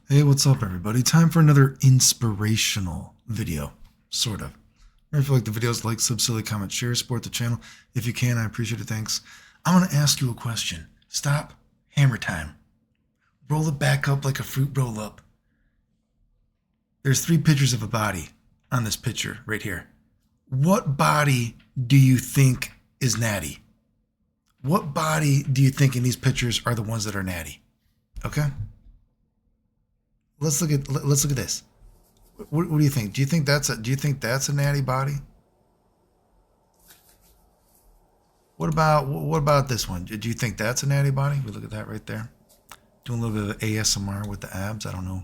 Hey, what's up, everybody? Time for another inspirational video, sort of. If you like the videos, like, sub, silly, comment, share, support the channel. If you can, I appreciate it. Thanks. I want to ask you a question. Stop. Hammer time. Roll it back up like a fruit roll up. There's 3 pictures of a body on this picture right here. What body do you think is natty? What body do you think in these pictures are the ones that are natty? Okay? Let's look at this. What do you think? Do you think that's a natty body? What about this one? Do you think that's a natty body? We look at that right there. Doing a little bit of ASMR with the abs. I don't know.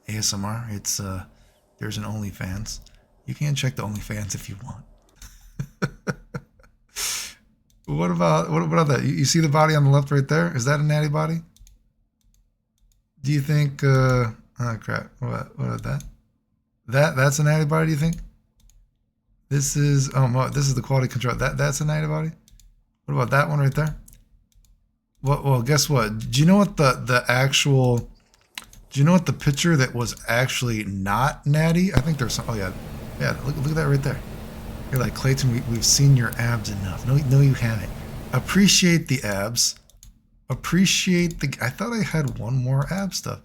ASMR. It's there's an OnlyFans. You can check the OnlyFans if you want. What about that? You see the body on the left right there? Is that a natty body? Do you think oh crap. What about that? That's a natty body, do you think? This is this is the quality control. That's a natty body? What about that one right there? Well, guess what? Do you know what the picture that was actually not natty? I think there's some. Oh yeah. Look at that right there. You're like, Clayton, we've seen your abs enough. No, you haven't. Appreciate the abs. Appreciate the. I thought I had one more ab stuff.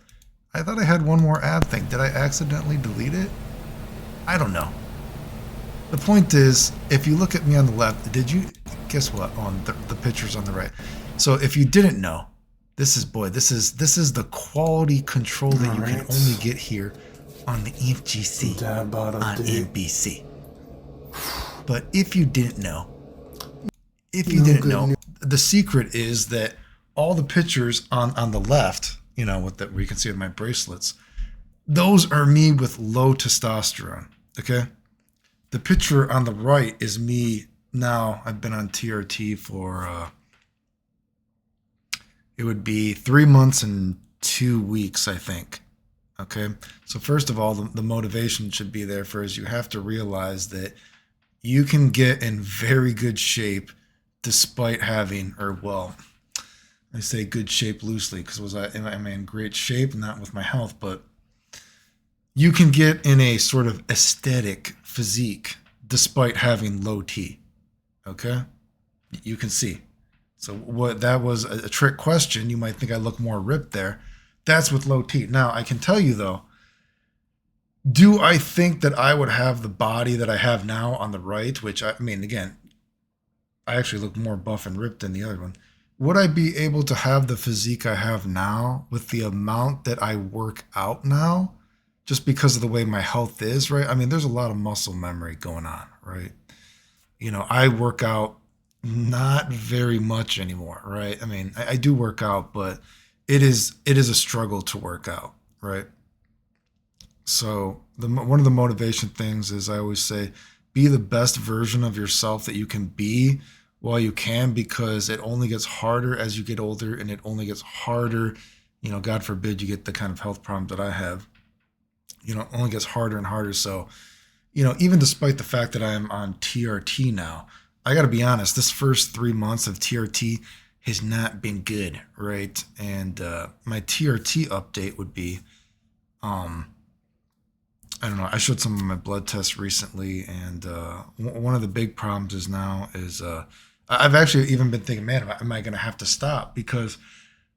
I thought I had one more ab thing. Did I accidentally delete it? I don't know. The point is, if you look at me on the left, did you guess what on the pictures on the right? So if you didn't know, this is the quality control that you can only get here on the FGC on NBC. But if you didn't know, the secret is that all the pictures on the left, you know, where you can see with my bracelets, those are me with low testosterone. Okay, the picture on the right is me now. I've been on TRT for it would be 3 months and 2 weeks, I think. Okay, so first of all, the motivation should be there. First, you have to realize that you can get in very good shape despite having, or well, I say good shape loosely because am I in great shape? Not with my health, but you can get in a sort of aesthetic physique despite having low T. Okay, you can see. So what that was a trick question. You might think I look more ripped there. That's with low T. Now I can tell you though. Do I think that I would have the body that I have now on the right? Which I mean, again, I actually look more buff and ripped than the other one. Would I be able to have the physique I have now with the amount that I work out now? Just because of the way my health is, right? I mean, there's a lot of muscle memory going on, right? You know, I work out not very much anymore, right? I mean, I do work out, but it is a struggle to work out, right? So one of the motivation things is I always say, be the best version of yourself that you can be while you can, because it only gets harder as you get older, and it only gets harder, you know, God forbid you get the kind of health problems that I have, you know, it only gets harder and harder. So, you know, even despite the fact that I'm on TRT now, I got to be honest, this first 3 months of TRT has not been good, right? And my TRT update would be, I don't know. I showed some of my blood tests recently, and one of the big problems is I've actually even been thinking, man, am I going to have to stop? Because,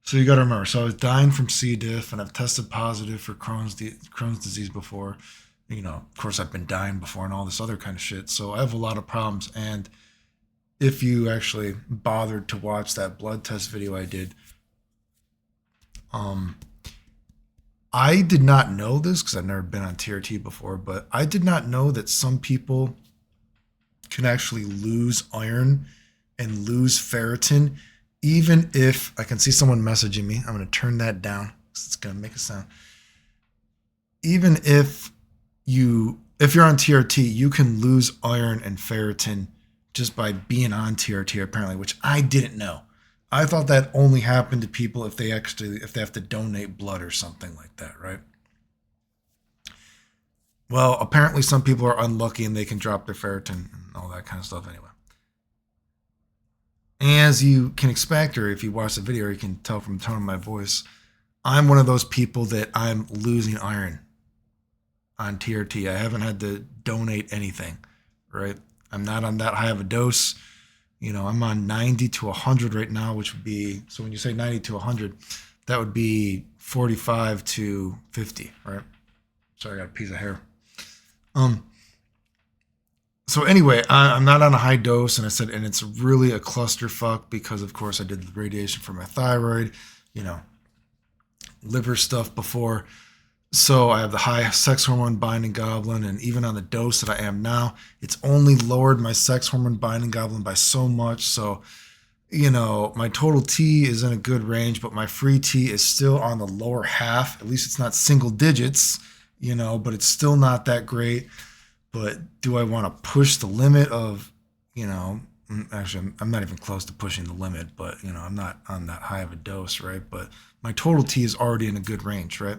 so you got to remember, so I was dying from C. diff, and I've tested positive for Crohn's disease before. You know, of course, I've been dying before and all this other kind of shit. So I have a lot of problems. And if you actually bothered to watch that blood test video I did, I did not know this because I've never been on TRT before, but I did not know that some people can actually lose iron and lose ferritin, even if I can see someone messaging me. I'm going to turn that down because it's going to make a sound. Even if you're on TRT, you can lose iron and ferritin just by being on TRT, apparently, which I didn't know. I thought that only happened to people if they have to donate blood or something like that, right? Well, apparently some people are unlucky and they can drop their ferritin and all that kind of stuff anyway. As you can expect, or if you watch the video, you can tell from the tone of my voice, I'm one of those people that I'm losing iron on TRT. I haven't had to donate anything, right? I'm not on that high of a dose. I'm on 90 to 100 right now, which would be, so when you say 90 to 100, that would be 45 to 50, right? Sorry, I got a piece of hair. So anyway, I'm not on a high dose, and it's really a clusterfuck because, of course, I did the radiation for my thyroid, liver stuff before. So I have the high sex hormone binding globulin, and even on the dose that I am now, it's only lowered my sex hormone binding globulin by so much. So, my total T is in a good range, but my free T is still on the lower half. At least it's not single digits, but it's still not that great. But do I want to push the limit of, actually, I'm not even close to pushing the limit, but, I'm not on that high of a dose, right? But my total T is already in a good range, right?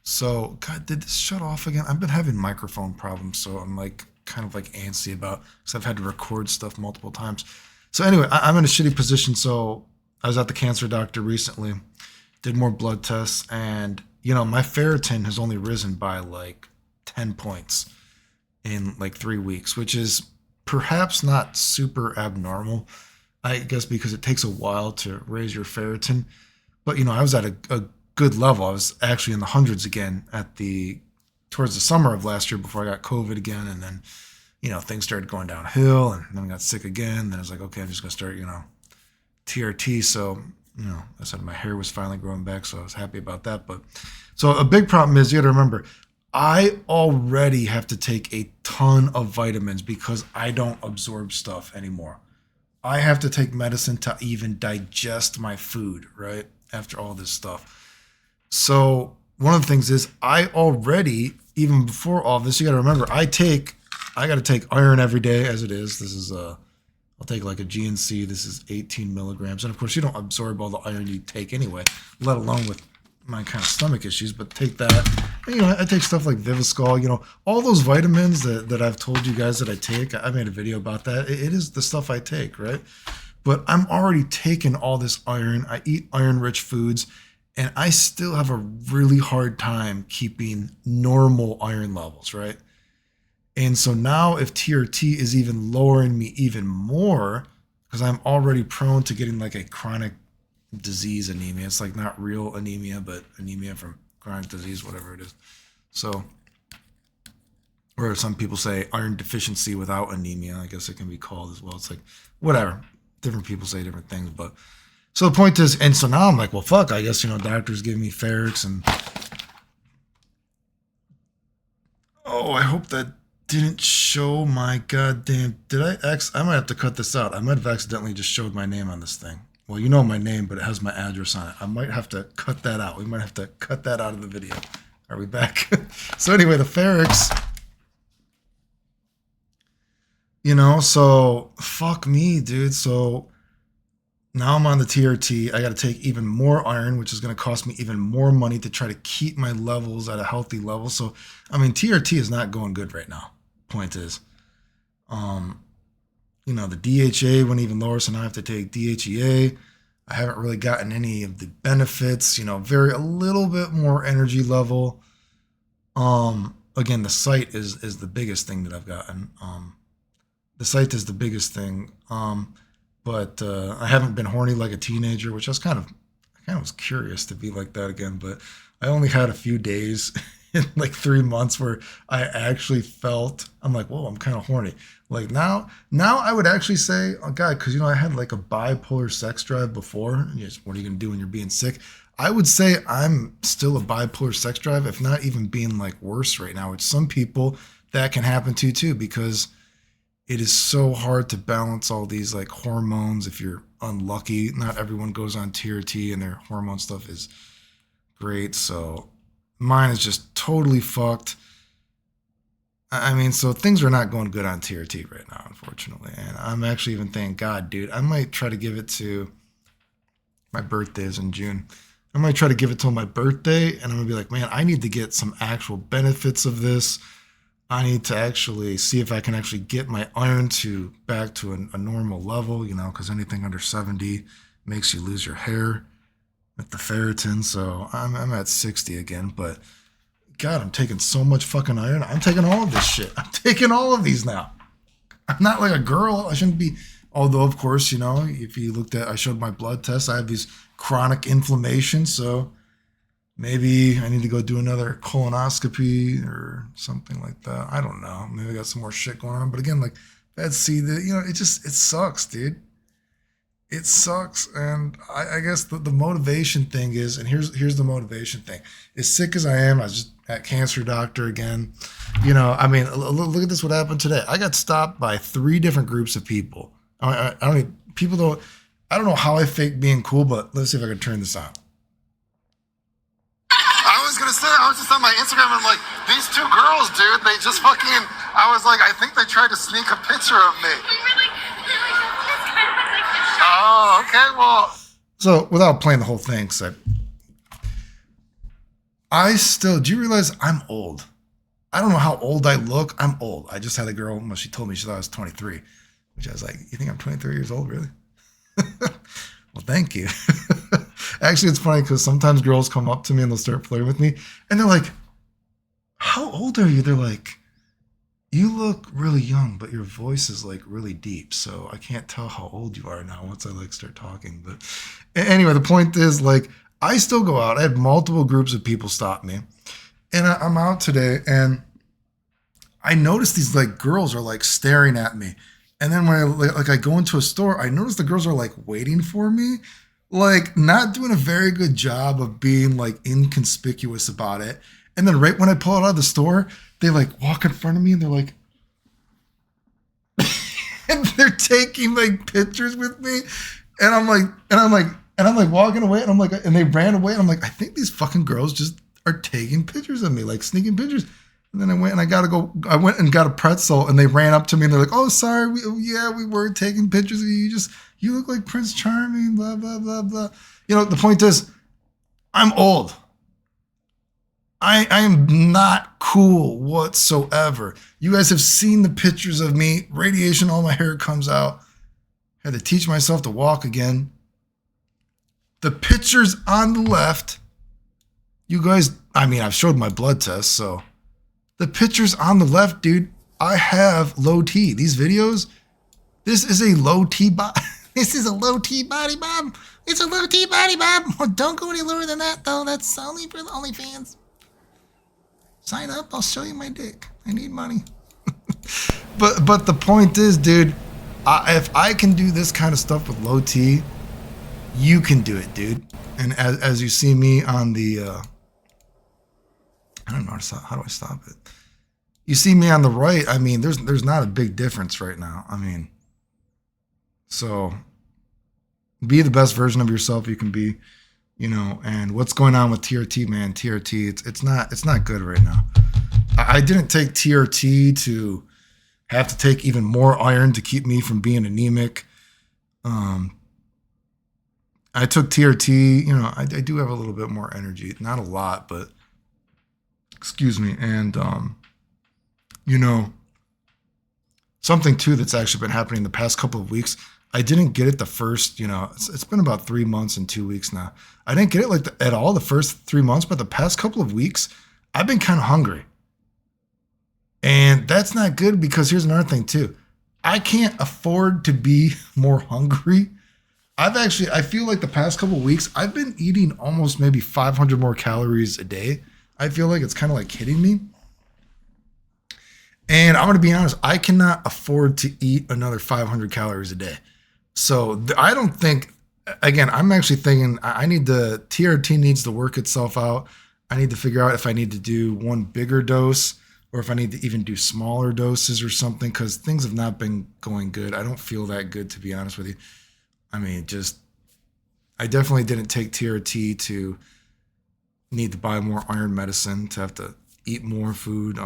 So, God, did this shut off again? I've been having microphone problems, so I'm kind of antsy about, because I've had to record stuff multiple times. So anyway, I'm in a shitty position. So I was at the cancer doctor recently, did more blood tests, and my ferritin has only risen by 10 points in 3 weeks, which is perhaps not super abnormal, I guess, because it takes a while to raise your ferritin. But I was at a good level. I was actually in the hundreds again towards the summer of last year before I got COVID again. And then, things started going downhill, and then I got sick again. Then I was like, okay, I'm just going to start, TRT. So, I said my hair was finally growing back. So I was happy about that. But so a big problem is, you got to remember, I already have to take a ton of vitamins because I don't absorb stuff anymore. I have to take medicine to even digest my food, right? After all this stuff. So one of the things is I already, even before all this, you got to remember, I got to take iron every day as it is. This is I'll take a GNC. This is 18 milligrams. And of course you don't absorb all the iron you take anyway, let alone with my kind of stomach issues, but take that. And, I take stuff like Viviscal, all those vitamins that I've told you guys that I take. I made a video about that. It is the stuff I take, right? But I'm already taking all this iron. I eat iron-rich foods, and I still have a really hard time keeping normal iron levels, right? And so now if TRT is even lowering me even more, because I'm already prone to getting a chronic disease anemia. It's not real anemia, but anemia from chronic disease, whatever it is. So, or some people say iron deficiency without anemia. I guess it can be called as well. It's whatever. Different people say different things, but so the point is, and so now I'm well, fuck, I guess, doctors give me ferrics, and oh, I hope that didn't show my goddamn, I might have to cut this out. I might have accidentally just showed my name on this thing. Well, my name, but it has my address on it. I might have to cut that out. We might have to cut that out of the video. Are we back? So anyway, the ferrics, so fuck me, dude. So now I'm on the TRT. I got to take even more iron, which is going to cost me even more money to try to keep my levels at a healthy level. So, TRT is not going good right now. Point is, the DHEA went even lower, so now I have to take DHEA. I haven't really gotten any of the benefits, a little bit more energy level. Again, the site is the biggest thing that I've gotten. The site is the biggest thing. But I haven't been horny like a teenager, which I kind of was curious to be like that again. But I only had a few days in 3 months where I actually felt, I'm whoa, I'm kind of horny. Now I would actually say, oh God, because I had a bipolar sex drive before. What are you gonna do when you're being sick? I would say I'm still a bipolar sex drive, if not even being worse right now. Which some people that can happen to too, because it is so hard to balance all these hormones if you're unlucky. Not everyone goes on TRT and their hormone stuff is great. So mine is just totally fucked. So things are not going good on TRT right now, unfortunately. And I'm actually even thinking, God, dude, I might try to give it to, my birthday is in June. I might try to give it till my birthday, and I'm going to be man, I need to get some actual benefits of this. I need to actually see if I can actually get my iron back to a normal level, because anything under 70 makes you lose your hair. with the ferritin, so I'm at 60 again. But God, I'm taking so much fucking iron. I'm taking all of this shit. I'm taking all of these now. I'm not like a girl. I shouldn't be. Although, of course, you know, if you looked at, I showed my blood test. I have these chronic inflammation, so maybe I need to go do another colonoscopy or something like that. I don't know. Maybe I got some more shit going on. But again, like that's see the you know, it sucks, dude. It sucks. And I guess the motivation thing is, and here's the motivation thing. As sick as I am, I was just at cancer doctor again. You know, I mean, look at this. What happened today? I got stopped by 3 different groups of people. I don't know how I fake being cool, but let's see if I can turn this on. I was gonna say, I was just on my Instagram and I'm like, these 2 girls, dude, they just fucking, I was like, I think they tried to sneak a picture of me. Oh, okay, well. So without playing the whole thing, so do you realize I'm old? I don't know how old I look. I'm old. I just had a girl, well, she told me she thought I was 23, which I was like, you think I'm 23 years old, really? Well, thank you. Actually, it's funny because sometimes girls come up to me and they'll start flirting with me and they're like, how old are you? They're like, you look really young, but your voice is like really deep. So I can't tell how old you are now once I like start talking. But anyway, the point is like, I still go out. I had multiple groups of people stop me and I'm out today and I noticed these like girls are like staring at me. And then when I go into a store, I notice the girls are like waiting for me, like not doing a very good job of being like inconspicuous about it. And then right when I pull out of the store, they like walk in front of me and they're like, and they're taking like pictures with me. And I'm like walking away and I'm like, and they ran away. And I'm like, I think these fucking girls just are taking pictures of me, like sneaking pictures. And then I went and got a pretzel and they ran up to me and they're like, oh, sorry. We were taking pictures of you. You look like Prince Charming, blah, blah, blah, blah. You know, the point is I'm old. I am not cool whatsoever. You guys have seen the pictures of me. Radiation, all my hair comes out. Had to teach myself to walk again. The pictures on the left, you guys, I mean, I've showed my blood test, so the pictures on the left, dude, I have low T. These videos, this is a low T body. This is a low T body, Bob. It's a low T body, Bob. Well, don't go any lower than that, though. That's only for the OnlyFans. Sign up. I'll show you my dick. I need money. But the point is, dude, if I can do this kind of stuff with low T, you can do it, dude. And as you see me on the, I don't know how do I stop it? You see me on the right. I mean, there's not a big difference right now. I mean, so be the best version of yourself you can be, you know. And what's going on with TRT, man? TRT, it's not good right now. I didn't take TRT to have to take even more iron to keep me from being anemic. I took TRT, you know, I do have a little bit more energy, not a lot, but excuse me. And, you know, something too that's actually been happening the past couple of weeks. I didn't get it the first, you know, it's been about 3 months and 2 weeks now. I didn't get it at all the first 3 months, but the past couple of weeks, I've been kind of hungry. And that's not good because here's another thing too. I can't afford to be more hungry. I feel like the past couple of weeks, I've been eating almost maybe 500 more calories a day. I feel like it's kind of like hitting me. And I'm going to be honest, I cannot afford to eat another 500 calories a day. So I don't think, again, I'm actually thinking TRT needs to work itself out. I need to figure out if I need to do one bigger dose or if I need to even do smaller doses or something, because things have not been going good. I don't feel that good, to be honest with you. I mean, I definitely didn't take TRT to need to buy more iron medicine, to have to eat more food.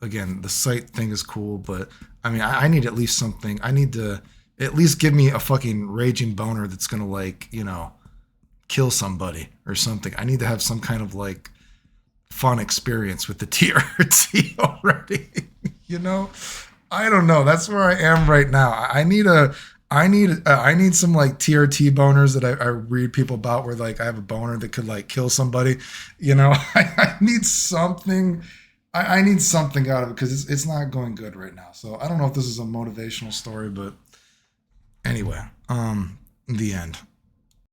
Again, the sight thing is cool, but I mean, I need at least something. I need to at least give me a fucking raging boner that's going to, like, you know, kill somebody or something. I need to have some kind of like fun experience with the TRT already. You know, I don't know. That's where I am right now. I need a I need some like TRT boners that I read people about where like I have a boner that could like kill somebody. You know, I need something. I need something out of it because it's not going good right now. So I don't know if this is a motivational story, but anyway, the end.